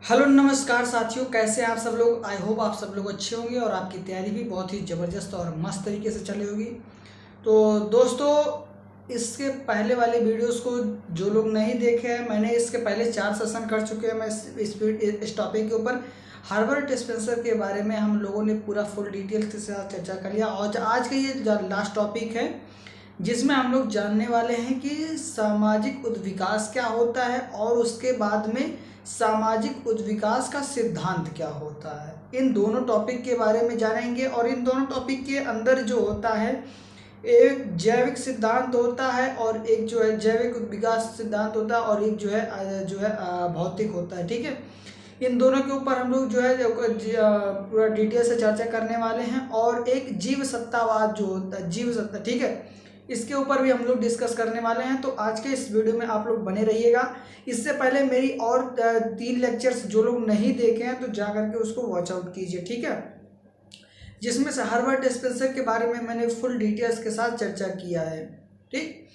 Hello नमस्कार साथियों, कैसे हैं आप सब लोग। आई होप आप सब लोग अच्छे होंगे और आपकी तैयारी भी बहुत ही ज़बरदस्त और मस्त तरीके से चली होगी। तो दोस्तों, इसके पहले वाले वीडियोस को जो लोग नहीं देखे हैं, मैंने इसके पहले 4 सेशन कर चुके हैं। मैं इस टॉपिक के ऊपर हर्बल डिस्पेंसर के बारे में हम लोगों ने पूरा फुल डिटेल के साथ चर्चा कर लिया। और आज का ये लास्ट टॉपिक है जिसमें हम लोग जानने वाले हैं कि सामाजिक उद्विकास क्या होता है और उसके बाद में सामाजिक उद्विकास का सिद्धांत क्या होता है। इन दोनों टॉपिक के बारे में जानेंगे और इन दोनों टॉपिक के अंदर जो होता है, एक जैविक सिद्धांत होता है और एक जो है जैविक विकास सिद्धांत होता है और एक जो है भौतिक होता है। ठीक है, इन दोनों के ऊपर हम लोग जो है पूरा डिटेल से चर्चा करने वाले हैं। और एक जीव सत्तावाद जो होता है, जीव सत्ता, ठीक है, इसके ऊपर भी हम लोग डिस्कस करने वाले हैं। तो आज के इस वीडियो में आप लोग बने रहिएगा। इससे पहले मेरी और 3 लेक्चर्स जो लोग नहीं देखे हैं तो जा करके उसको वॉच आउट कीजिए, ठीक है, जिसमें से हर्बल डिस्पेंसर के बारे में मैंने फुल डिटेल्स के साथ चर्चा किया है। ठीक,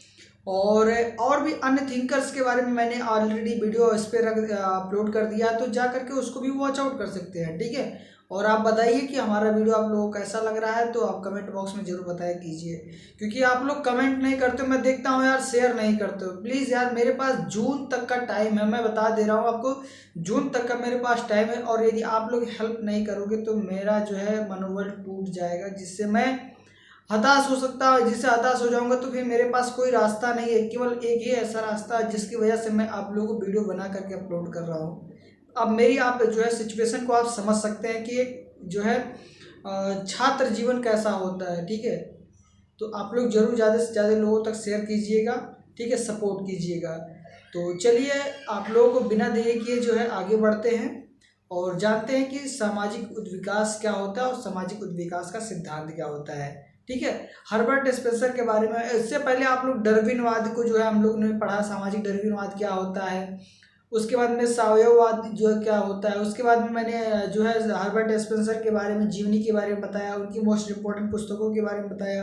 और भी अन्य थिंकर्स के बारे में मैंने ऑलरेडी वीडियो इस पर अपलोड कर दिया, तो जा करके उसको भी वॉच आउट कर सकते हैं। ठीक है, और आप बताइए कि हमारा वीडियो आप लोगों को कैसा लग रहा है, तो आप कमेंट बॉक्स में जरूर बताया कीजिए, क्योंकि आप लोग कमेंट नहीं करते हो, मैं देखता हूँ यार, शेयर नहीं करते हो। प्लीज़ यार, मेरे पास जून तक का टाइम है, मैं बता दे रहा हूँ आपको, जून तक का मेरे पास टाइम है। और यदि आप लोग हेल्प नहीं करोगे तो मेरा जो है मनोबल टूट जाएगा, जिससे मैं हताश हो सकता है। जिससे हताश हो जाऊंगा तो फिर मेरे पास कोई रास्ता नहीं है, केवल एक ही ऐसा रास्ता है जिसकी वजह से मैं आप लोगों को वीडियो बना करके अपलोड कर रहा हूँ। अब मेरी आप जो है सिचुएशन को आप समझ सकते हैं कि एक जो है छात्र जीवन कैसा होता है। ठीक है, तो आप लोग जरूर ज़्यादा से ज़्यादा लोगों तक शेयर कीजिएगा, ठीक है, सपोर्ट कीजिएगा। तो चलिए, आप लोगों को बिना देरी किए जो है आगे बढ़ते हैं और जानते हैं कि सामाजिक उद्विकास क्या होता है और सामाजिक उद्विकास का सिद्धांत क्या होता है। ठीक है, हर्बर्ट स्पेंसर के बारे में। इससे पहले आप लोग डार्विनवाद को जो है हम लोग ने पढ़ा, सामाजिक डार्विनवाद क्या होता है। उसके बाद में सावयववाद जो है क्या होता है। उसके बाद में मैंने जो है हर्बर्ट स्पेंसर के बारे में, जीवनी के बारे में बताया, उनकी मोस्ट इम्पोर्टेंट पुस्तकों के बारे में बताया।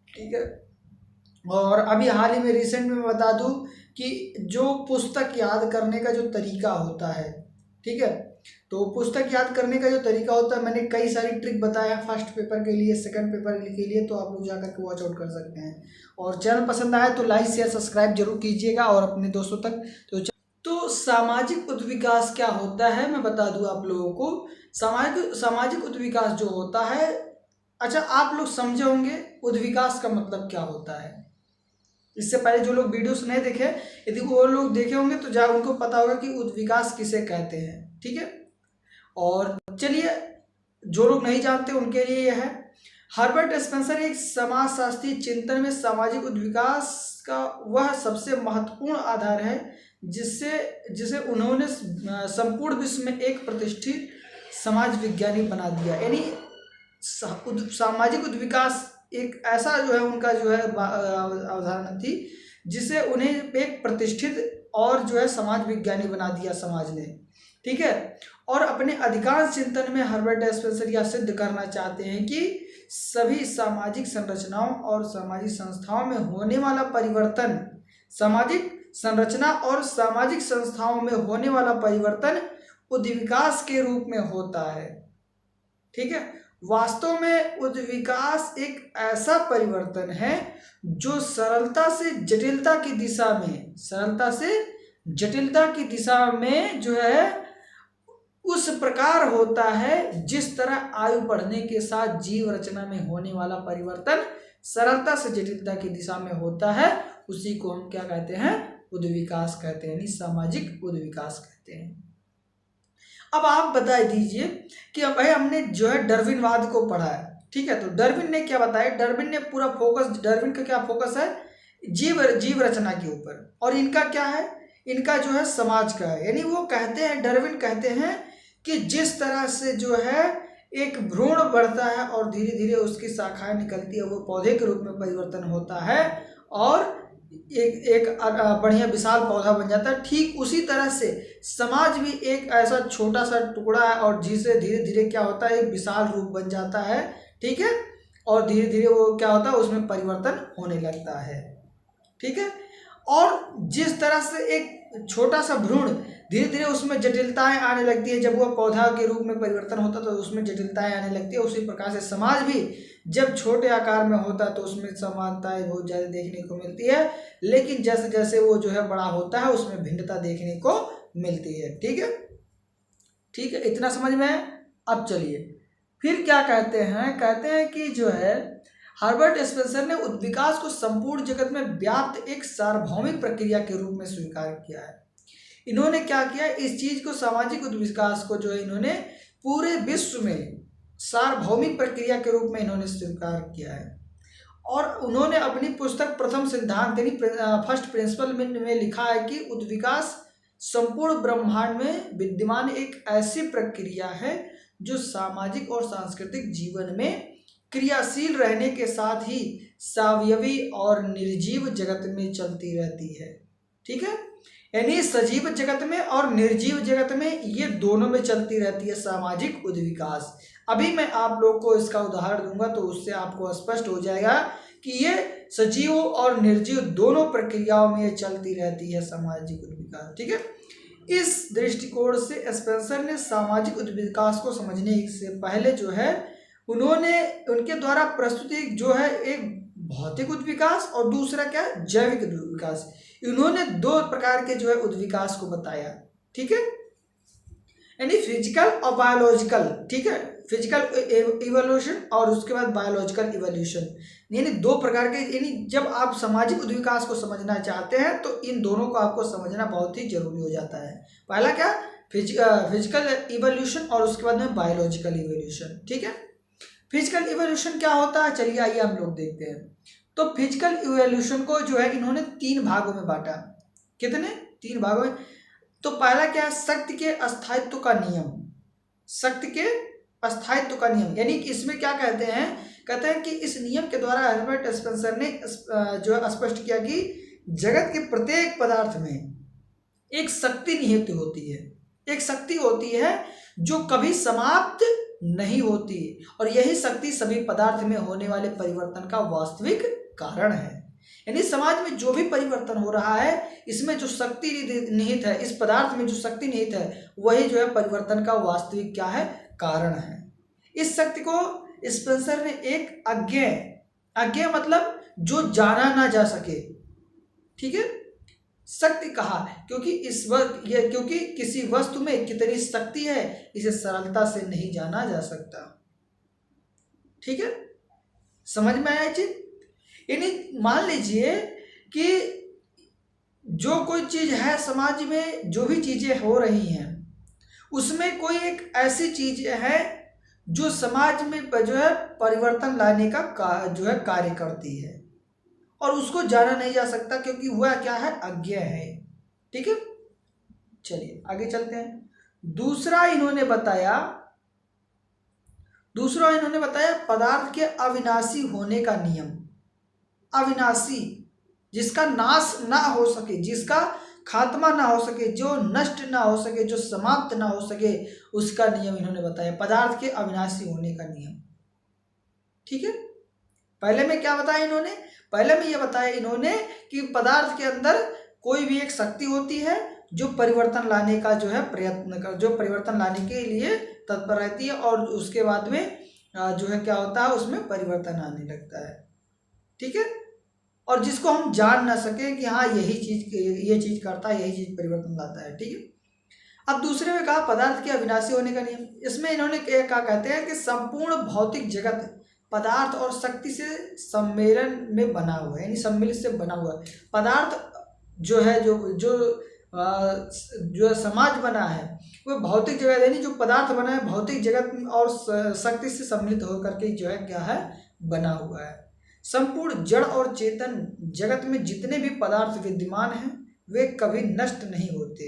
ठीक है, और अभी हाल ही में रिसेंट में मैं बता दूं कि जो पुस्तक याद करने का जो तरीका होता है, ठीक है, तो पुस्तक याद करने का जो तरीका होता है, मैंने कई सारी ट्रिक बताया फर्स्ट पेपर के लिए, सेकंड पेपर के लिए, तो आप लोग जाकर के वॉच आउट कर सकते हैं। और चैनल पसंद आए तो लाइक शेयर सब्सक्राइब जरूर कीजिएगा और अपने दोस्तों तक। तो सामाजिक उद्विकास क्या होता है मैं बता दूं आप लोगों को। सामाजिक उद्विकास जो होता है, अच्छा आप लोग समझे होंगे उद्विकास का मतलब क्या होता है। इससे पहले जो लोग वीडियोस नहीं देखे, यदि वो लोग देखे होंगे तो जा उनको पता होगा कि उद्विकास किसे कहते हैं। ठीक है, और चलिए, जो लोग नहीं जानते उनके लिए यह है, हर्बर्ट स्पेंसर एक समाजशास्त्री चिंतन में सामाजिक उद्विकास का वह सबसे महत्वपूर्ण आधार है जिसे उन्होंने संपूर्ण विश्व में एक प्रतिष्ठित समाज विज्ञानी बना दिया। यानी सामाजिक उद्विकास एक ऐसा जो है उनका जो है अवधारणा थी जिसे उन्हें एक प्रतिष्ठित और जो है समाज विज्ञानी बना दिया समाज ने। ठीक है, और अपने अधिकांश चिंतन में हर्बर्ट स्पेंसर यह सिद्ध करना चाहते हैं कि सभी सामाजिक संरचनाओं और सामाजिक संस्थाओं में होने वाला परिवर्तन, सामाजिक संरचना और सामाजिक संस्थाओं में होने वाला परिवर्तन उद्विकास के रूप में होता है। ठीक है, वास्तव में उद्विकास एक ऐसा परिवर्तन है जो सरलता से जटिलता की दिशा में जो है उस प्रकार होता है जिस तरह आयु बढ़ने के साथ जीव रचना में होने वाला परिवर्तन सरलता से जटिलता की दिशा में होता है। उसी को हम क्या कहते हैं, उद्विकास कहते हैं, यानी सामाजिक उद्विकास कहते हैं। अब आप बता दीजिए कि भाई हमने जो है डार्विनवाद को पढ़ा है, ठीक है, तो डार्विन ने क्या बताया, डार्विन ने पूरा फोकस, डार्विन का क्या फोकस है, जीव रचना के ऊपर, और इनका क्या है, इनका जो है समाज का है। यानी वो कहते हैं, डार्विन कहते हैं कि जिस तरह से जो है एक भ्रूण बढ़ता है और धीरे धीरे उसकी शाखाएं निकलती है, वो पौधे के रूप में परिवर्तन होता है और एक बढ़िया विशाल पौधा बन जाता है, ठीक उसी तरह से समाज भी एक ऐसा छोटा सा टुकड़ा है और जिसे धीरे धीरे क्या होता है, एक विशाल रूप बन जाता है। ठीक है, और धीरे धीरे वो क्या होता है, उसमें परिवर्तन होने लगता है। ठीक है, और जिस तरह से एक छोटा सा भ्रूण धीरे धीरे उसमें जटिलताएं आने लगती है, जब वह पौधा के रूप में परिवर्तन होता है तो उसमें जटिलताएं आने लगती है। उसी प्रकार से समाज भी जब छोटे आकार में होता है तो उसमें समानताएं बहुत ज़्यादा देखने को मिलती है, लेकिन जैसे जैसे वो जो है बड़ा होता है उसमें भिन्नता देखने को मिलती है। ठीक है, ठीक है, इतना समझ में है। अब चलिए फिर क्या कहते हैं कि जो है हर्बर्ट स्पेंसर ने उद्विकास को संपूर्ण जगत में व्याप्त एक सार्वभौमिक प्रक्रिया के रूप में स्वीकार किया है। इन्होंने क्या किया, इस चीज को, सामाजिक उद्विकास को जो है इन्होंने पूरे विश्व में सार्वभौमिक प्रक्रिया के रूप में इन्होंने स्वीकार किया है। और उन्होंने अपनी पुस्तक प्रथम सिद्धांत यानी फर्स्ट प्रिंसिपल में लिखा है कि उद्विकास संपूर्ण ब्रह्मांड में विद्यमान एक ऐसी प्रक्रिया है जो सामाजिक और सांस्कृतिक जीवन में क्रियाशील रहने के साथ ही सावयवी और निर्जीव जगत में चलती रहती है। ठीक है, यानी सजीव जगत में और निर्जीव जगत में ये दोनों में चलती रहती है सामाजिक उद्विकास। अभी मैं आप लोग को इसका उदाहरण दूंगा तो उससे आपको स्पष्ट हो जाएगा कि ये सजीव और निर्जीव दोनों प्रक्रियाओं में ये चलती रहती है सामाजिक उद्विकास। ठीक है, इस दृष्टिकोण से स्पेंसर ने सामाजिक उद्विकास को समझने से पहले जो है उन्होंने उनके द्वारा प्रस्तुत एक जो है एक भौतिक उद्विकास और दूसरा क्या जैविक उद्विकास, इन्होंने दो प्रकार के जो है उद्विकास को बताया। ठीक है, यानी फिजिकल और बायोलॉजिकल। ठीक है, फिजिकल इवोल्यूशन और उसके बाद बायोलॉजिकल इवोल्यूशन, यानी दो प्रकार के। यानी जब आप सामाजिक उद्विकास को समझना चाहते हैं तो इन दोनों को आपको समझना बहुत ही जरूरी हो जाता है। पहला क्या, फिजिकल इवोल्यूशन और उसके बाद में बायोलॉजिकल इवोल्यूशन। ठीक है, फिजिकल इवोल्यूशन क्या होता है, चलिए आइए हम लोग देखते हैं। तो फिजिकल इवोल्यूशन को जो है इन्होंने 3 भागों में बांटा। कितने, 3 भागों में। तो पहला क्या है, शक्ति के अस्थायित्व का नियम। शक्ति के अस्थायित्व का नियम, यानी कि इसमें क्या कहते हैं कि इस नियम के द्वारा हर्बर्ट स्पेंसर ने जो है स्पष्ट किया कि जगत के प्रत्येक पदार्थ में एक शक्ति निहित होती है, एक शक्ति होती है जो कभी समाप्त नहीं होती, और यही शक्ति सभी पदार्थ में होने वाले परिवर्तन का वास्तविक कारण है। यानी समाज में जो भी परिवर्तन हो रहा है इसमें जो शक्ति निहित है, इस पदार्थ में जो शक्ति निहित है वही जो है परिवर्तन का वास्तविक क्या है, कारण है। इस शक्ति को स्पेंसर ने एक अज्ञेय मतलब जो जाना ना जा सके, ठीक है, शक्ति कहा, क्योंकि किसी वस्तु में कितनी शक्ति है इसे सरलता से नहीं जाना जा सकता। ठीक है, समझ में आया चीज। यानी मान लीजिए कि जो कोई चीज है समाज में, जो भी चीजें हो रही हैं उसमें कोई एक ऐसी चीज है जो समाज में जो है परिवर्तन लाने का जो है कार्य करती है, और उसको जाना नहीं जा सकता क्योंकि वह क्या है, अज्ञेय है। ठीक है, चलिए आगे चलते हैं। दूसरा इन्होंने बताया पदार्थ के अविनाशी होने का नियम। अविनाशी, जिसका नाश ना हो सके, जिसका खात्मा ना हो सके, जो नष्ट ना हो सके, जो समाप्त ना हो सके, उसका नियम इन्होंने बताया, पदार्थ के अविनाशी होने का नियम। ठीक है, पहले में क्या बताया इन्होंने, पहले में यह बताया इन्होंने कि पदार्थ के अंदर कोई भी एक शक्ति होती है जो परिवर्तन लाने का जो है प्रयत्न कर, जो परिवर्तन लाने के लिए तत्पर रहती है, और उसके बाद में जो है क्या होता है, उसमें परिवर्तन आने लगता है। ठीक है, और जिसको हम जान ना सके कि हाँ ये चीज करता है, यही चीज परिवर्तन लाता है। ठीक है, अब दूसरे में कहा पदार्थ के अविनाशी होने का नियम। इसमें इन्होंने क्या कहते हैं कि संपूर्ण भौतिक जगत पदार्थ और शक्ति से सम्मेलन में बना हुआ है, यानी सम्मिलित से बना हुआ है। पदार्थ जो है जो समाज बना है वो भौतिक जगत, यानी जो पदार्थ बना है भौतिक जगत और शक्ति से सम्मिलित होकर के जो है क्या है, बना हुआ है। संपूर्ण जड़ और चेतन जगत में जितने भी पदार्थ विद्यमान हैं वे कभी नष्ट नहीं होते।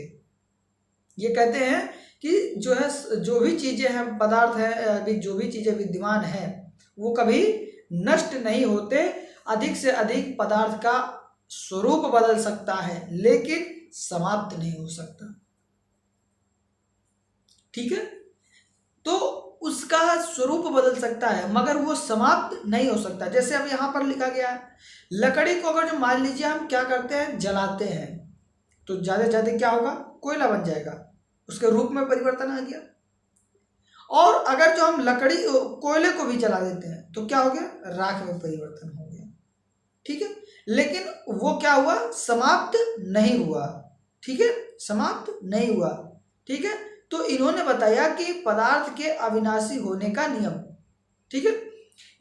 ये कहते हैं कि जो है जो भी चीजें हैं, पदार्थ है, जो भी चीजें विद्यमान हैं वो कभी नष्ट नहीं होते। अधिक से अधिक पदार्थ का स्वरूप बदल सकता है लेकिन समाप्त नहीं हो सकता। ठीक है, तो उसका स्वरूप बदल सकता है मगर वो समाप्त नहीं हो सकता। जैसे अब यहाँ पर लिखा गया है, लकड़ी को अगर जो मान लीजिए हम क्या करते हैं, जलाते हैं, तो ज़्यादा से ज़्यादा क्या होगा, कोयला बन जाएगा, उसके रूप में परिवर्तन आ गया। और अगर जो हम लकड़ी कोयले को भी जला देते हैं तो क्या हो गया, राख में परिवर्तन हो गया। ठीक है, लेकिन वो क्या हुआ, समाप्त नहीं हुआ। ठीक है, समाप्त नहीं हुआ। ठीक है, तो इन्होंने बताया कि पदार्थ के अविनाशी होने का नियम। ठीक है,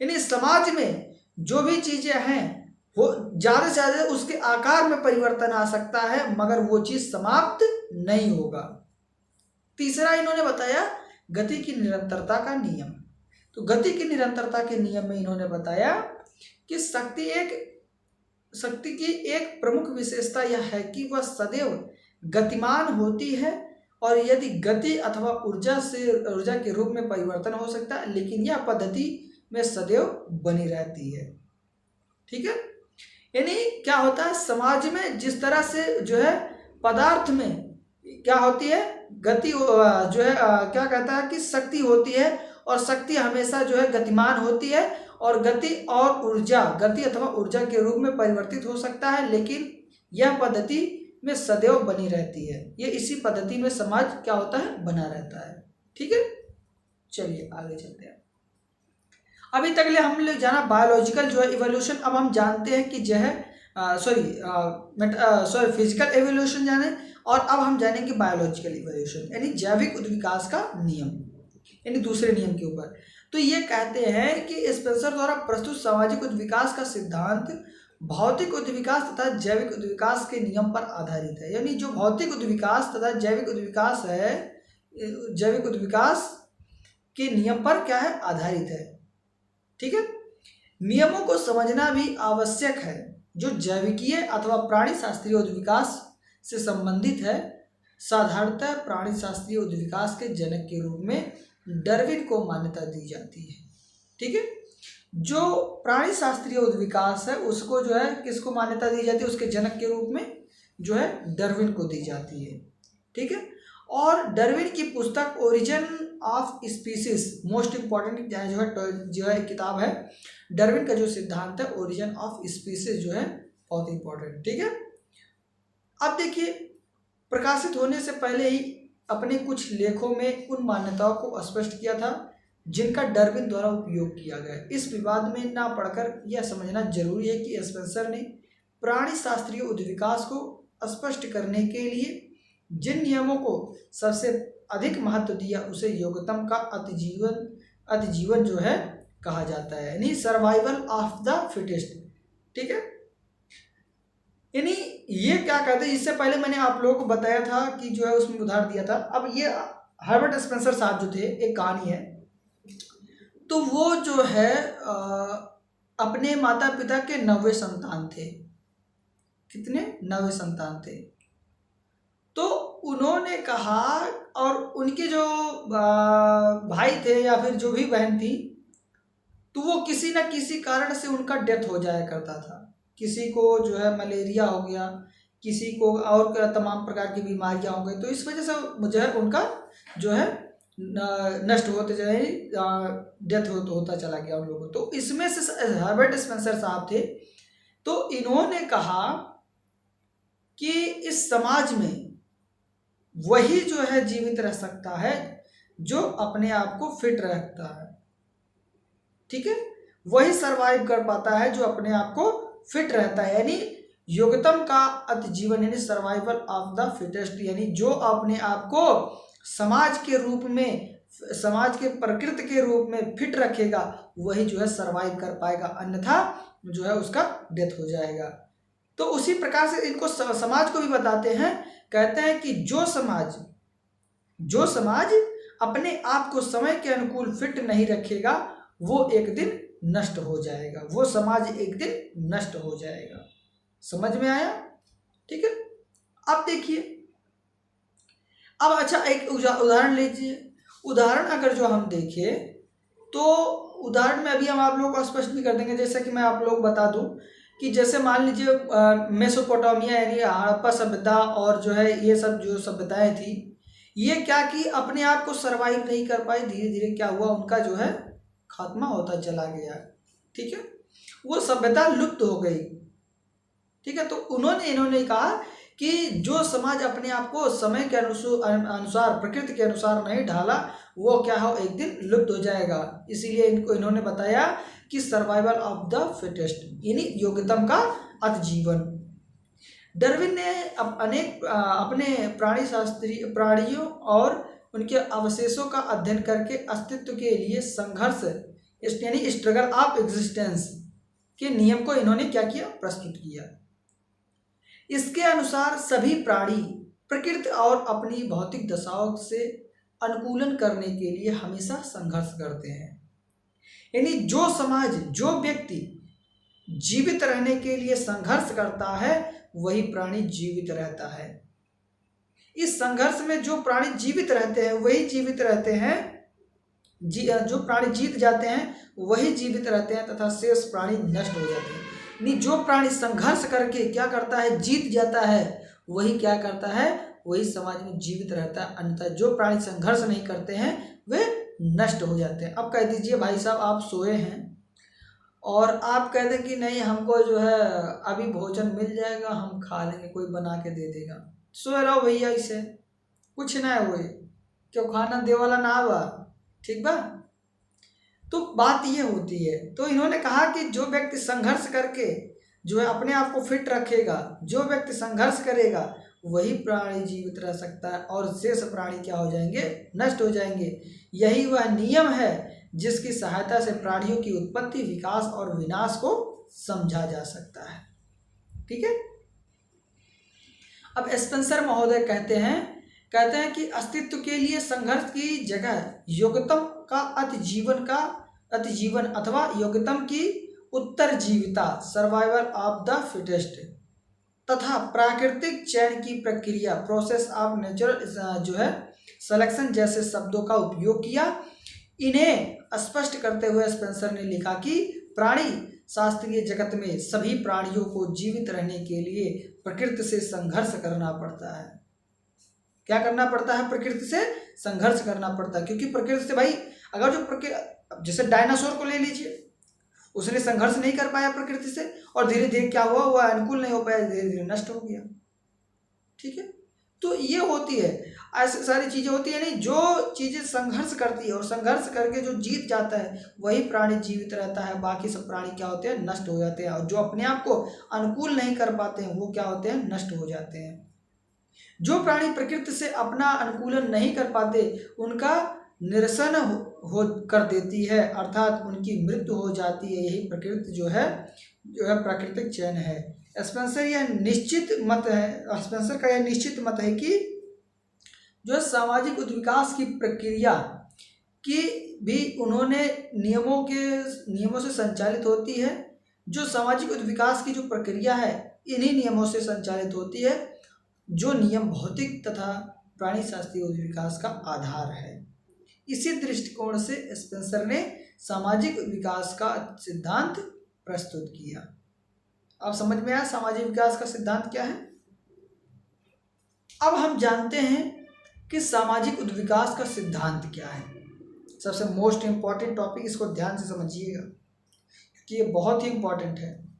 यानी समाज में जो भी चीजें हैं वो ज्यादा से ज्यादा उसके आकार में परिवर्तन आ सकता है, मगर वो चीज समाप्त नहीं होगा। तीसरा इन्होंने बताया गति की निरंतरता का नियम। तो गति की निरंतरता के नियम में इन्होंने बताया कि शक्ति की एक प्रमुख विशेषता यह है कि वह सदैव गतिमान होती है, और यदि गति अथवा ऊर्जा के रूप में परिवर्तन हो सकता है, लेकिन यह पद्धति में सदैव बनी रहती है। ठीक है, यानी क्या होता है, समाज में जिस तरह से जो है पदार्थ में क्या होती है, गति जो है क्या कहता है कि शक्ति होती है, और शक्ति हमेशा जो है गतिमान होती है, और गति और ऊर्जा, गति अथवा ऊर्जा के रूप में परिवर्तित हो सकता है, लेकिन यह पद्धति में सदैव बनी रहती है। ये इसी पद्धति में समाज क्या होता है, बना रहता है। ठीक है, चलिए आगे चलते हैं। अभी तक ले हम लोग जाना बायोलॉजिकल जो है इवोल्यूशन। अब हम जानते हैं कि जो है फिजिकल एवोल्यूशन जाने, और अब हम जानेंगे बायोलॉजिकल इवोल्यूशन, यानी जैविक उद्विकास का नियम, यानी दूसरे नियम के ऊपर। तो ये कहते हैं कि स्पेंसर द्वारा प्रस्तुत सामाजिक उद्विकास का सिद्धांत भौतिक उद्विकास तथा जैविक उद्विकास के नियम पर आधारित है। यानी जो भौतिक उद्विकास तथा जैविक उद्विकास है, जैविक उद्विकास के नियम पर क्या है, आधारित है। ठीक है, नियमों को समझना भी आवश्यक है जो जैविकीय अथवा प्राणी शास्त्रीय उद्विकास से संबंधित है। साधारणतः प्राणी शास्त्रीय उद्विकास के जनक के रूप में डार्विन को मान्यता दी जाती है। ठीक है, जो प्राणी शास्त्रीय उद्विकास है उसको जो है किसको मान्यता दी जाती है, उसके जनक के रूप में जो है डार्विन को दी जाती है। ठीक है, और डार्विन की पुस्तक origin of species most important जो है किताब है। डार्विन का जो सिद्धांत है ओरिजिन ऑफ स्पीसीज जो है बहुत इंपॉर्टेंट। ठीक है, अब देखिए, प्रकाशित होने से पहले ही अपने कुछ लेखों में उन मान्यताओं को स्पष्ट किया था जिनका डार्विन द्वारा उपयोग किया गया। इस विवाद में ना पढ़कर यह समझना जरूरी है कि स्पेंसर ने प्राणी शास्त्रीय उद्विकास को स्पष्ट करने के लिए जिन नियमों को सबसे अधिक महत्व दिया उसे योग्यतम का अतिजीवन जो है कहा जाता है, यानी सर्वाइवल ऑफ द फिटेस्ट। ठीक है, यानी ये क्या कहते हैं, इससे पहले मैंने आप लोगों को बताया था कि जो है उसमें उदाहरण दिया था। अब ये हर्बर्ट स्पेंसर साहब जो थे, एक कहानी है, तो वो जो है अपने माता पिता के 9वें संतान थे। कितने? 9वें संतान थे। तो उन्होंने कहा, और उनके जो भाई थे या फिर जो भी बहन थी, तो वो किसी न किसी कारण से उनका डेथ हो जाया करता था। किसी को जो है मलेरिया हो गया, किसी को और तमाम प्रकार की बीमारियां हो गई, तो इस वजह से जो है उनका जो है नष्ट होते जाए, डेथ होता चला गया उन लोगों। तो इसमें से हर्बर्ट स्पेंसर साहब थे, तो इन्होंने कहा कि इस समाज में वही जो है जीवित रह सकता है जो अपने आप को फिट रखता है। ठीक है, वही सरवाइव कर पाता है जो अपने आप को फिट रहता है, यानी योग्यतम का अतिजीवन, यानी सर्वाइवल ऑफ द फिटेस्ट, यानी जो अपने आप को समाज के रूप में, समाज के प्रकृति के रूप में फिट रखेगा वही जो है सरवाइव कर पाएगा, अन्यथा जो है उसका डेथ हो जाएगा। तो उसी प्रकार से इनको समाज को भी बताते हैं, कहते हैं कि जो समाज अपने आप को समय के अनुकूल फिट नहीं रखेगा वो एक दिन नष्ट हो जाएगा, वो समाज एक दिन नष्ट हो जाएगा। समझ में आया? ठीक है, अब देखिए, अब अच्छा एक उदाहरण लीजिए। उदाहरण अगर जो हम देखें तो उदाहरण में अभी हम आप लोगों को स्पष्ट भी कर देंगे। जैसे कि मैं आप लोग बता दूं कि जैसे मान लीजिए मेसोपोटामिया यानी हड़प्पा सभ्यता और जो है ये सब जो सभ्यताएं थी, ये क्या कि अपने आप को सरवाइव नहीं कर पाई, धीरे धीरे क्या हुआ, उनका जो है खात्मा होता चला गया। ठीक है, वो सभ्यता लुप्त हो गई। ठीक है, तो इन्होंने कहा कि जो समाज अपने आप को समय के अनुसार प्रकृति के अनुसार नहीं ढाला वो क्या हो एक दिन लुप्त हो जाएगा। इसीलिए इन्होंने बताया कि सर्वाइवल ऑफ द फिटेस्ट यानी योग्यतम का अतिजीवन। डार्विन ने अपने प्राणियों और उनके अवशेषों का अध्ययन करके अस्तित्व के लिए संघर्ष यानी स्ट्रगल ऑफ एग्जिस्टेंस के नियम को इन्होंने क्या किया, प्रस्तुत किया। इसके अनुसार सभी प्राणी प्रकृति और अपनी भौतिक दशाओं से अनुकूलन करने के लिए हमेशा संघर्ष करते हैं। यानी जो समाज, जो व्यक्ति जीवित रहने के लिए संघर्ष करता है वही प्राणी जीवित रहता है। इस संघर्ष में जो प्राणी जीवित रहते हैं वही जीवित रहते हैं, जो प्राणी जीत जाते हैं वही जीवित रहते हैं तथा शेष प्राणी नष्ट हो जाते हैं। यानी जो प्राणी संघर्ष करके क्या करता है, जीत जाता है, वही क्या करता है, वही समाज में जीवित रहता है। अन्यथा जो प्राणी संघर्ष नहीं करते हैं वे नष्ट हो जाते हैं। अब कह दीजिए भाई साहब आप सोए हैं और आप कहते हैं कि नहीं हमको जो है अभी भोजन मिल जाएगा, हम खा लेंगे, कोई बना के दे देगा। सोए रहो भैया, इसे कुछ ना हुए, क्यों खाना दे वाला ना हुआ, ठीक बा। तो बात ये होती है। तो इन्होंने कहा कि जो व्यक्ति संघर्ष करके जो है अपने आप को फिट रखेगा, जो व्यक्ति संघर्ष करेगा वही प्राणी जीवित रह सकता है और शेष प्राणी क्या हो जाएंगे, नष्ट हो जाएंगे। यही वह नियम है जिसकी सहायता से प्राणियों की उत्पत्ति, विकास और विनाश को समझा जा सकता है। ठीक है। अब स्पेंसर महोदय कहते हैं कि अस्तित्व के लिए संघर्ष की जगह योग्यतम का अतिजीवन अथवा योग्यतम की उत्तरजीविता, सर्वाइवल ऑफ द फिटेस्ट, तथा प्राकृतिक चयन की प्रक्रिया, प्रोसेस ऑफ नेचुरल जो है सिलेक्शन जैसे शब्दों का उपयोग किया। इन्हें स्पष्ट करते हुए स्पेंसर ने लिखा कि प्राणी शास्त्रीय जगत में सभी प्राणियों को जीवित रहने के लिए प्रकृति से संघर्ष करना पड़ता है। क्या करना पड़ता है, प्रकृति से संघर्ष करना पड़ता है। क्योंकि प्रकृति से भाई अगर जो प्रकृति, जैसे डायनासोर को ले लीजिए, उसने संघर्ष नहीं कर पाया प्रकृति से और धीरे धीरे क्या हुआ, वह अनुकूल नहीं हो पाया, धीरे धीरे नष्ट हो गया। ठीक है। तो ये होती है, ऐसी सारी चीजें होती है। नहीं, जो चीजें संघर्ष करती है और संघर्ष करके जो जीत जाता है वही प्राणी जीवित रहता है, बाकी सब प्राणी क्या होते हैं, नष्ट हो जाते हैं। और जो अपने आप को अनुकूल नहीं कर पाते हैं वो क्या होते हैं, नष्ट हो जाते हैं। जो प्राणी प्रकृति से अपना अनुकूलन नहीं कर पाते उनका निरसन हो कर देती है, अर्थात उनकी मृत्यु हो जाती है। यही प्रकृति जो है प्राकृतिक चयन है। स्पेंसर का यह निश्चित मत है कि जो सामाजिक उद्विकास की प्रक्रिया की भी उन्होंने नियमों से संचालित होती है। जो सामाजिक उद्विकास की जो प्रक्रिया है इन्हीं नियमों से संचालित होती है, जो नियम भौतिक तथा प्राणी शास्त्रीय उद्विकास का आधार है। इसी दृष्टिकोण से स्पेंसर ने सामाजिक विकास का सिद्धांत प्रस्तुत किया। अब समझ में आया सामाजिक विकास का सिद्धांत क्या है। अब हम जानते हैं कि सामाजिक उद्विकास का सिद्धांत क्या है। सबसे मोस्ट इम्पॉर्टेंट टॉपिक, इसको ध्यान से समझिएगा क्योंकि ये बहुत ही इम्पॉर्टेंट है।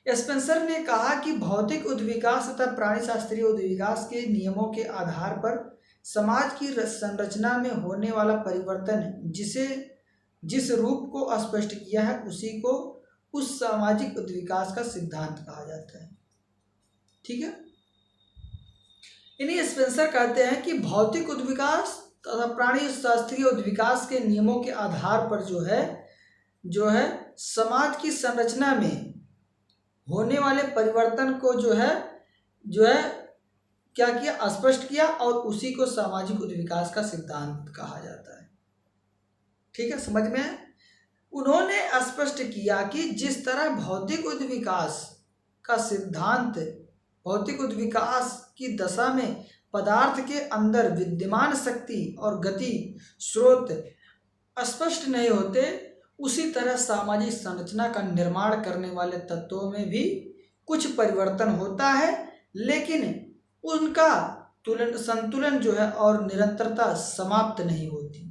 स्पेंसर ने कहा कि भौतिक उद्विकास तथा प्राणी शास्त्रीय उद्विकास के नियमों के आधार पर समाज की संरचना में होने वाला परिवर्तन जिस रूप को स्पष्ट किया है उसी को उस सामाजिक उद्विकास का सिद्धांत कहा जाता है। ठीक है। इन्हीं स्पेंसर कहते हैं कि भौतिक उद्विकास तथा प्राणी शास्त्रीय उद्विकास के नियमों के आधार पर जो है समाज की संरचना में होने वाले परिवर्तन को जो है क्या किया, स्पष्ट किया और उसी को सामाजिक उद्विकास का सिद्धांत कहा जाता है। ठीक है, समझ में है। उन्होंने स्पष्ट किया कि जिस तरह भौतिक उद्विकास का सिद्धांत भौतिक उद्विकास की दशा में पदार्थ के अंदर विद्यमान शक्ति और गति स्रोत स्पष्ट नहीं होते, उसी तरह सामाजिक संरचना का निर्माण करने वाले तत्वों में भी कुछ परिवर्तन होता है, लेकिन उनका संतुलन जो है और निरंतरता समाप्त नहीं होती।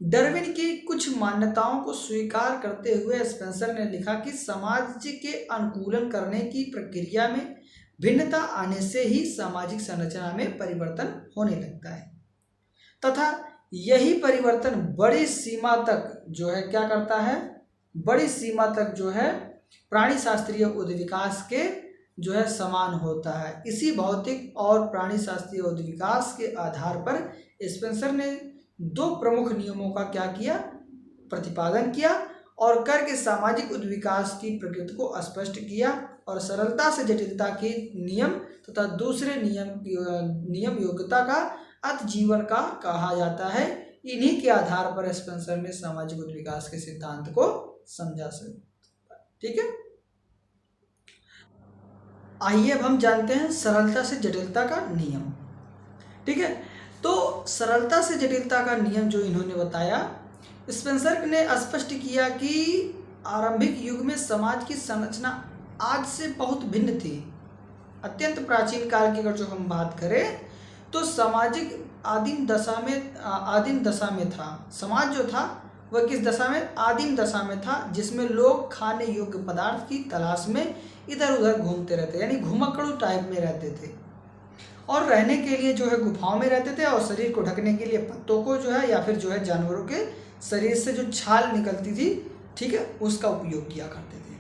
डार्विन की कुछ मान्यताओं को स्वीकार करते हुए स्पेंसर ने लिखा कि समाज के अनुकूलन करने की प्रक्रिया में भिन्नता आने से ही सामाजिक संरचना में परिवर्तन होने लगता है तथा यही परिवर्तन बड़ी सीमा तक जो है क्या करता है, बड़ी सीमा तक जो है प्राणी शास्त्रीय उद्विकास के जो है समान होता है। इसी भौतिक और प्राणी शास्त्रीय उद्विकास के आधार पर स्पेंसर ने दो प्रमुख नियमों का क्या किया, प्रतिपादन किया और करके सामाजिक उद्विकास की प्रकृति को स्पष्ट किया और सरलता से जटिलता के नियम तथा दूसरे नियम योग्यता का अतजीवन का कहा जाता है। इन्हीं के आधार पर स्पेंसर ने सामाजिक उद्विकास के सिद्धांत को समझा सकता। ठीक है, आइए अब हम जानते हैं सरलता से जटिलता का नियम। ठीक है, तो सरलता से जटिलता का नियम जो इन्होंने बताया, स्पेंसर ने स्पष्ट किया कि आरंभिक युग में समाज की संरचना आज से बहुत भिन्न थी। अत्यंत प्राचीन काल की अगर जो हम बात करें तो सामाजिक आदिम दशा में था। समाज जो था वह किस दशा में, आदिम दशा में था, जिसमें लोग खाने योग्य पदार्थ की तलाश में इधर उधर घूमते रहते, यानी घुमक्कड़ू टाइप में रहते थे और रहने के लिए जो है गुफाओं में रहते थे और शरीर को ढकने के लिए पत्तों को जो है या फिर जो है जानवरों के शरीर से जो छाल निकलती थी, ठीक है, उसका उपयोग किया करते थे।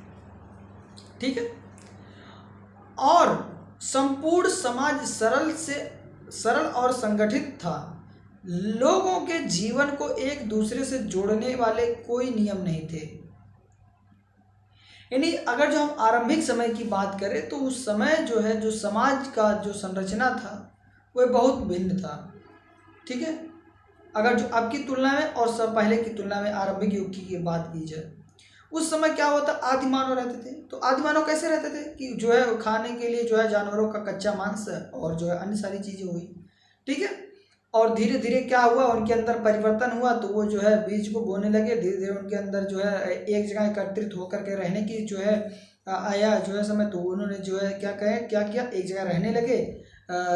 ठीक है, और संपूर्ण समाज सरल और संगठित था। लोगों के जीवन को एक दूसरे से जोड़ने वाले कोई नियम नहीं थे। यानी अगर जो हम आरंभिक समय की बात करें तो उस समय जो है जो समाज का जो संरचना था वह बहुत भिन्न था। ठीक है, अगर जो अब की तुलना में और सब पहले की तुलना में आरंभिक युग की बात की जाए, उस समय क्या होता, आदि मानव रहते थे। तो आदि मानव कैसे रहते थे कि जो है खाने के लिए जो है जानवरों का कच्चा मांस और जो है अन्य सारी चीज़ें हुई। ठीक है, और धीरे धीरे क्या हुआ, उनके अंदर परिवर्तन हुआ तो वो जो है बीज को बोने लगे। धीरे धीरे उनके अंदर जो है एक जगह एकत्रित होकर के रहने की जो है आया जो है समय, तो उन्होंने जो है क्या किया, एक जगह रहने लगे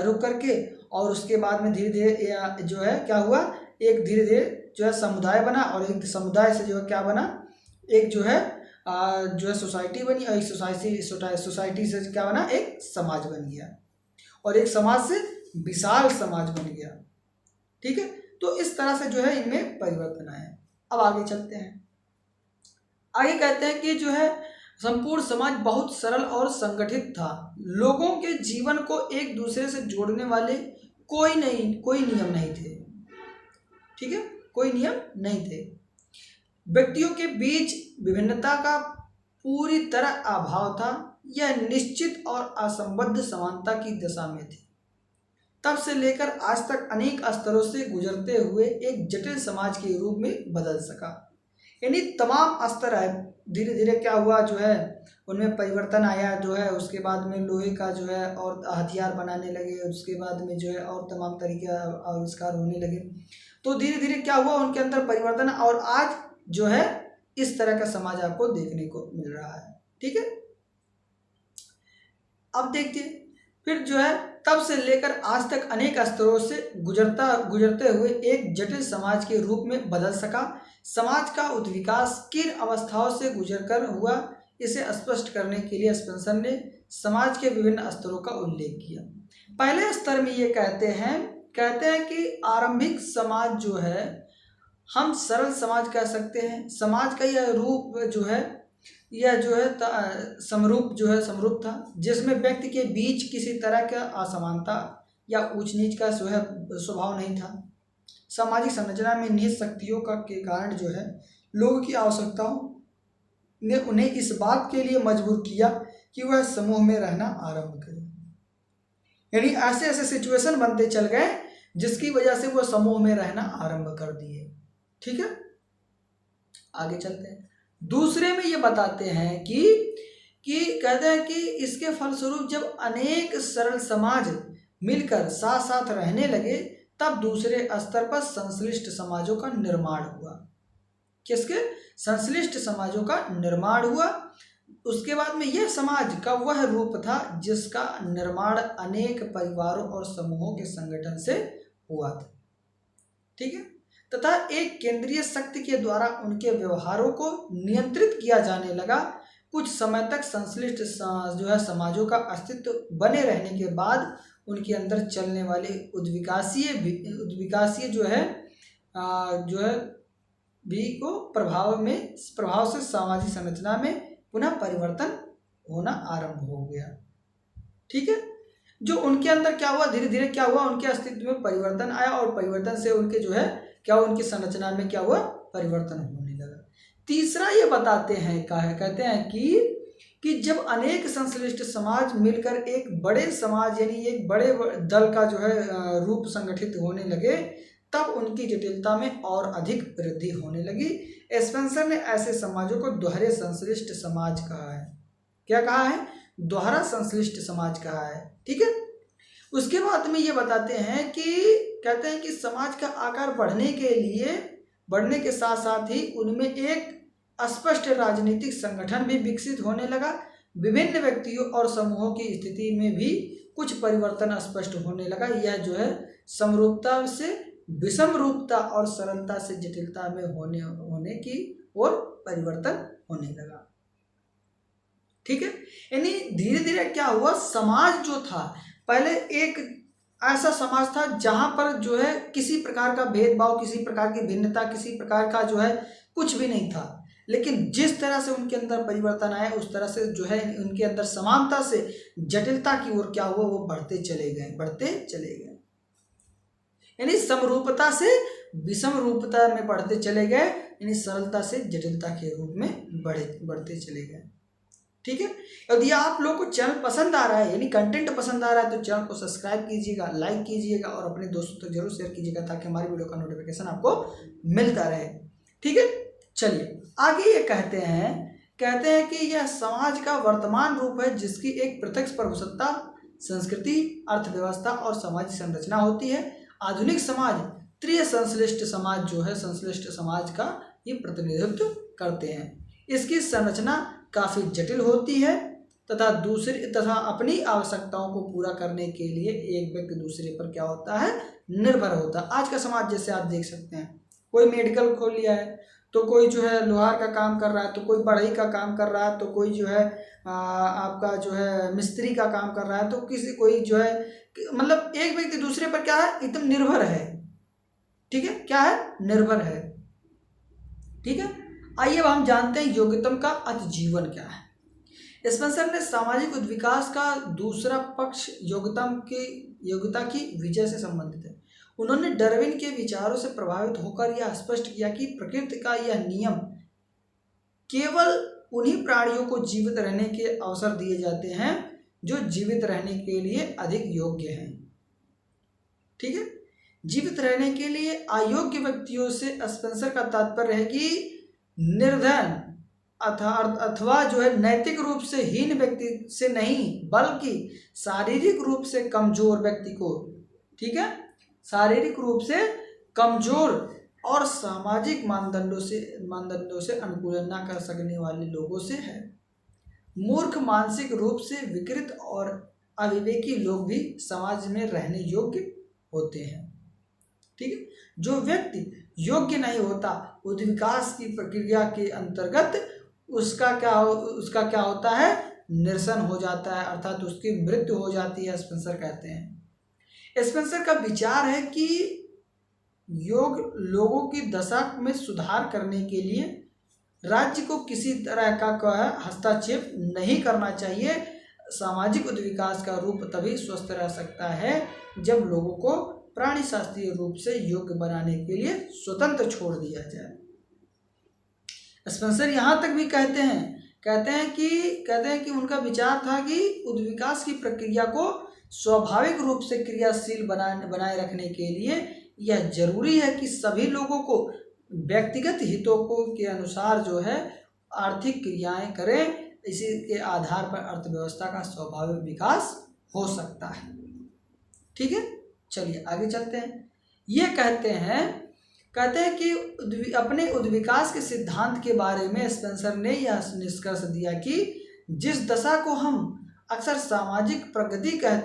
रुक करके, और उसके बाद में धीरे धीरे जो है क्या हुआ, एक धीरे धीरे जो है समुदाय बना और एक समुदाय से जो है क्या बना, एक जो है सोसाइटी बनी और एक सोसाइटी से क्या बना, एक समाज बन गया और एक समाज से विशाल समाज बन गया। ठीक है, तो इस तरह से जो है इनमें परिवर्तन आया। अब आगे चलते हैं, आगे कहते हैं कि जो है संपूर्ण समाज बहुत सरल और संगठित था। लोगों के जीवन को एक दूसरे से जोड़ने वाले कोई नियम नहीं थे। ठीक है, कोई नियम नहीं थे। व्यक्तियों के बीच विभिन्नता का पूरी तरह अभाव था। यह निश्चित और असंबद्ध समानता की दशा में थी। तब से लेकर आज तक अनेक स्तरों से गुजरते हुए एक जटिल समाज के रूप में बदल सका। यानी तमाम स्तर है, धीरे धीरे क्या हुआ जो है उनमें परिवर्तन आया जो है। उसके बाद में लोहे का जो है और हथियार बनाने लगे, उसके बाद में जो है और तमाम तरीके आविष्कार होने लगे। तो धीरे धीरे क्या हुआ, उनके अंदर परिवर्तन, और आज जो है इस तरह का समाज आपको देखने को मिल रहा है। ठीक है, अब देखिए फिर जो है तब से लेकर आज तक अनेक स्तरों से गुजरते हुए एक जटिल समाज के रूप में बदल सका। समाज का उद्विकास किन अवस्थाओं से गुजरकर हुआ, इसे स्पष्ट करने के लिए स्पेंसर ने समाज के विभिन्न स्तरों का उल्लेख किया। पहले स्तर में ये कहते हैं कि आरंभिक समाज जो है हम सरल समाज कह सकते हैं। समाज का यह रूप जो है समरूप था, जिसमें व्यक्ति के बीच किसी तरह का असमानता या ऊंच नीच का स्वभाव नहीं था। सामाजिक संरचना में निहित शक्तियों के कारण जो है लोगों की आवश्यकताओं ने उन्हें इस बात के लिए मजबूर किया कि वह समूह में रहना आरंभ करें। यानी ऐसे ऐसे सिचुएशन बनते चल गए जिसकी वजह से वो समूह में रहना आरंभ कर दिए। ठीक है, आगे चलते हैं। दूसरे में ये बताते हैं कि कहते हैं कि इसके फलस्वरूप जब अनेक सरल समाज मिलकर साथ साथ रहने लगे तब दूसरे स्तर पर संश्लिष्ट समाजों का निर्माण हुआ। किसके? संश्लिष्ट समाजों का निर्माण हुआ। उसके बाद में यह समाज का वह रूप था जिसका निर्माण अनेक परिवारों और समूहों के संगठन से हुआ था। ठीक है, तथा एक केंद्रीय शक्ति के द्वारा उनके व्यवहारों को नियंत्रित किया जाने लगा। कुछ समय तक संश्लिष्ट जो है समाजों का अस्तित्व बने रहने के बाद उनके अंदर चलने वाले उद्विकासीय जो है भी को प्रभाव से सामाजिक संरचना में पुनः परिवर्तन होना आरंभ हो गया। ठीक है, जो उनके अंदर क्या हुआ, धीरे धीरे क्या हुआ, उनके अस्तित्व में परिवर्तन आया और परिवर्तन से उनके जो है क्या हुआ, उनकी संरचना में क्या हुआ, परिवर्तन होने लगा। तीसरा ये बताते हैं कहते हैं कि जब अनेक संश्लिष्ट समाज मिलकर एक बड़े समाज यानी एक बड़े दल का जो है रूप संगठित होने लगे, तब उनकी जटिलता में और अधिक वृद्धि होने लगी। स्पेंसर ने ऐसे समाजों को दोहरे संश्लिष्ट समाज कहा है। क्या कहा है? दोहरा संश्लिष्ट समाज कहा है। ठीक है, उसके बाद में ये बताते हैं कि कहते हैं कि समाज का आकार बढ़ने के साथ साथ ही उनमें एक स्पष्ट राजनीतिक संगठन भी विकसित होने लगा। विभिन्न व्यक्तियों और समूहों की स्थिति में भी कुछ परिवर्तन स्पष्ट होने लगा। यह जो है समरूपता से विषम रूपता और सरलता से जटिलता में होने की ओर परिवर्तन होने लगा। ठीक है, यानी धीरे धीरे क्या हुआ, समाज जो था पहले एक ऐसा समाज था जहां पर जो है किसी प्रकार का भेदभाव, किसी प्रकार की भिन्नता, किसी प्रकार का जो है कुछ भी नहीं था। लेकिन जिस तरह से उनके अंदर परिवर्तन आया उस तरह से जो है उनके अंदर समानता से जटिलता की ओर क्या हुआ, वो बढ़ते चले गए। यानी समरूपता से विषम रूपता में बढ़ते चले गए, यानी सरलता से जटिलता के रूप में बढ़ते चले गए। ठीक है, यदि आप लोग को चैनल पसंद आ रहा है यानी कंटेंट पसंद आ रहा है तो चैनल को सब्सक्राइब कीजिएगा, लाइक कीजिएगा और अपने दोस्तों तक जरूर शेयर कीजिएगा ताकि हमारी वीडियो का नोटिफिकेशन आपको मिलता रहे। ठीक है, चलिए आगे ये कहते हैं कि यह समाज का वर्तमान रूप है जिसकी एक पृथक प्रभुसत्ता, संस्कृति, अर्थव्यवस्था और सामाजिक संरचना होती है। आधुनिक समाज त्रिय संश्लिष्ट समाज का ही प्रतिनिधित्व करते हैं। इसकी संरचना काफी जटिल होती है तथा अपनी आवश्यकताओं को पूरा करने के लिए एक व्यक्ति दूसरे पर क्या होता है, निर्भर होता है। आज का समाज जैसे आप देख सकते हैं, कोई मेडिकल खोल लिया है तो कोई जो है लोहार का काम कर रहा है, तो कोई बढ़ई का काम कर रहा है, तो कोई जो है आपका जो है मिस्त्री का काम कर रहा है, तो कोई जो है मतलब एक व्यक्ति दूसरे पर क्या है, एकदम निर्भर है। ठीक है, क्या है, निर्भर है। ठीक है, आइए अब हम जानते हैं योग्यतम का अतिजीवन क्या है। स्पेंसर ने सामाजिक विकास का दूसरा पक्ष योग्यता की विजय से संबंधित है। उन्होंने डार्विन के विचारों से प्रभावित होकर यह स्पष्ट किया कि प्रकृति का यह नियम केवल उन्हीं प्राणियों को जीवित रहने के अवसर दिए जाते हैं जो जीवित रहने के लिए अधिक योग्य हैं। ठीक है, जीवित रहने के लिए अयोग्य व्यक्तियों से स्पेंसर का तात्पर्य है कि निर्धन अथवा जो है नैतिक रूप से हीन व्यक्ति से नहीं, बल्कि शारीरिक रूप से कमजोर व्यक्ति को, ठीक है, शारीरिक रूप से कमजोर और सामाजिक मानदंडों से अनुकूलन न कर सकने वाले लोगों से है। मूर्ख, मानसिक रूप से विकृत और अविवेकी लोग भी समाज में रहने योग्य होते हैं। ठीक है, जो व्यक्ति योग्य नहीं होता उद्विकास की प्रक्रिया के अंतर्गत उसका क्या होता है, निरसन हो जाता है, अर्थात उसकी मृत्यु हो जाती है, स्पेंसर कहते हैं। स्पेंसर का विचार है कि योग लोगों की दशा में सुधार करने के लिए राज्य को किसी तरह का हस्तक्षेप नहीं करना चाहिए। सामाजिक उद्विकास का रूप तभी स्वस्थ रह सकता है जब लोगों को प्राणी शास्त्रीय रूप से योग्य बनाने के लिए स्वतंत्र छोड़ दिया जाए। स्पेंसर यहाँ तक भी कहते हैं कि उनका विचार था कि उद्विकास की प्रक्रिया को स्वाभाविक रूप से क्रियाशील बनाए रखने के लिए यह जरूरी है कि सभी लोगों को व्यक्तिगत हितों के अनुसार जो है आर्थिक क्रियाएं करें। इसी के आधार पर अर्थव्यवस्था का स्वाभाविक विकास हो सकता है। ठीक है, चलिए आगे चलते हैं। ये कहते हैं कि अपने उद्विकास के सिद्धांत के बारे में स्पेंसर ने यह निष्कर्ष दिया कि जिस दशा को हम अक्सर सामाजिक प्रगति कह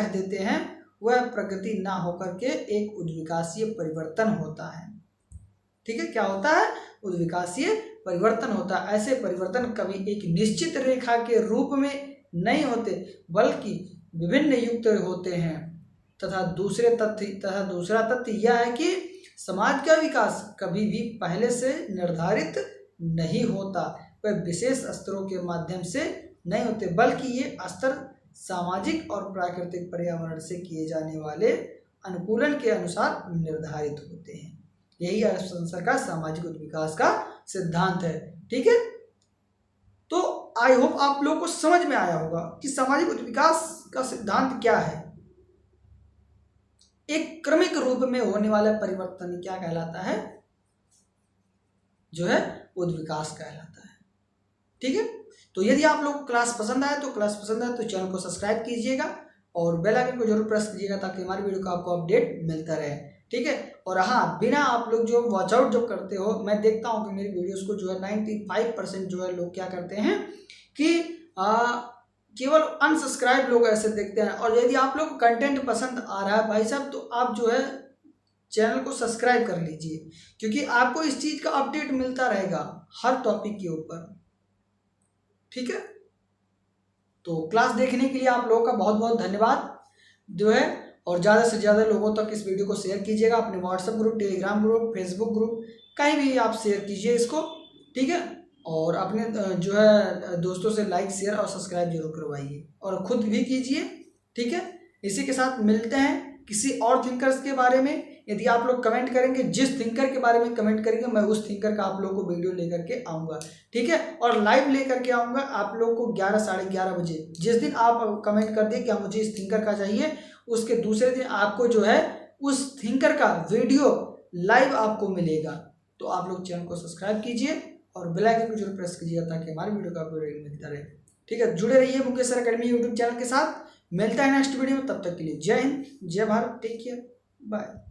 देते हैं वह प्रगति ना होकर के एक उद्विकासीय परिवर्तन होता है। ठीक है, क्या होता है, उद्विकासीय परिवर्तन होता है, ऐसे परिवर्तन कभी एक निश्चित रेखा के रूप में नहीं होते बल्कि विभिन्न युक्त होते हैं। तथा दूसरा तथ्य यह है कि समाज का विकास कभी भी पहले से निर्धारित नहीं होता, वह विशेष स्तरों के माध्यम से नहीं होते बल्कि ये स्तर सामाजिक और प्राकृतिक पर्यावरण से किए जाने वाले अनुकूलन के अनुसार निर्धारित होते हैं। यही अर्थशास्त्र का सामाजिक विकास का सिद्धांत है। ठीक है, तो आई होप आप लोगों को समझ में आया होगा कि सामाजिक विकास का सिद्धांत क्या है। एक क्रमिक रूप में होने वाला परिवर्तन क्या कहलाता है, जो है उद्विकास कहलाता है। ठीक है, तो यदि आप लोग क्लास पसंद आए तो चैनल को सब्सक्राइब कीजिएगा और बेल आइकन को जरूर प्रेस कीजिएगा ताकि हमारी वीडियो का आपको अपडेट मिलता रहे। ठीक है, और हाँ, बिना आप लोग जो वॉच आउट जो करते हो, मैं देखता हूँ कि मेरी वीडियोस को जो है 95% जो है लोग क्या करते हैं कि केवल अनसब्सक्राइब लोग ऐसे देखते हैं। और यदि आप लोग को कंटेंट पसंद आ रहा है भाई साहब, तो आप जो है चैनल को सब्सक्राइब कर लीजिए, क्योंकि आपको इस चीज़ का अपडेट मिलता रहेगा हर टॉपिक के ऊपर। ठीक है, तो क्लास देखने के लिए आप लोगों का बहुत बहुत धन्यवाद जो है, और ज़्यादा से ज़्यादा लोगों तक इस वीडियो को शेयर कीजिएगा, अपने WhatsApp group, Telegram group, Facebook group, कहीं भी आप शेयर कीजिए इसको। ठीक है, और अपने जो है दोस्तों से लाइक, शेयर और सब्सक्राइब जरूर करवाइए और खुद भी कीजिए। ठीक है, इसी के साथ मिलते हैं किसी और थिंकर्स के बारे में। यदि आप लोग कमेंट करेंगे, जिस थिंकर के बारे में कमेंट करेंगे, मैं उस थिंकर का आप लोगों को वीडियो लेकर के आऊँगा। ठीक है, और लाइव लेकर के आऊँगा आप लोगों को 11 साढ़े 11 बजे। जिस दिन आप कमेंट कर दिए कि मुझे इस थिंकर का चाहिए, उसके दूसरे दिन आपको जो है उस थिंकर का वीडियो लाइव आपको मिलेगा। तो आप लोग चैनल को सब्सक्राइब कीजिए और बेल आइकन को जरूर प्रेस कीजिए ताकि हमारी वीडियो का अपडेट मिलता रहे। ठीक है, जुड़े रहिए Mukesh sir academy YouTube channel के साथ। मिलता है नेक्स्ट वीडियो में, तब तक के लिए जय हिंद, जय भारत, टेक केयर, बाय।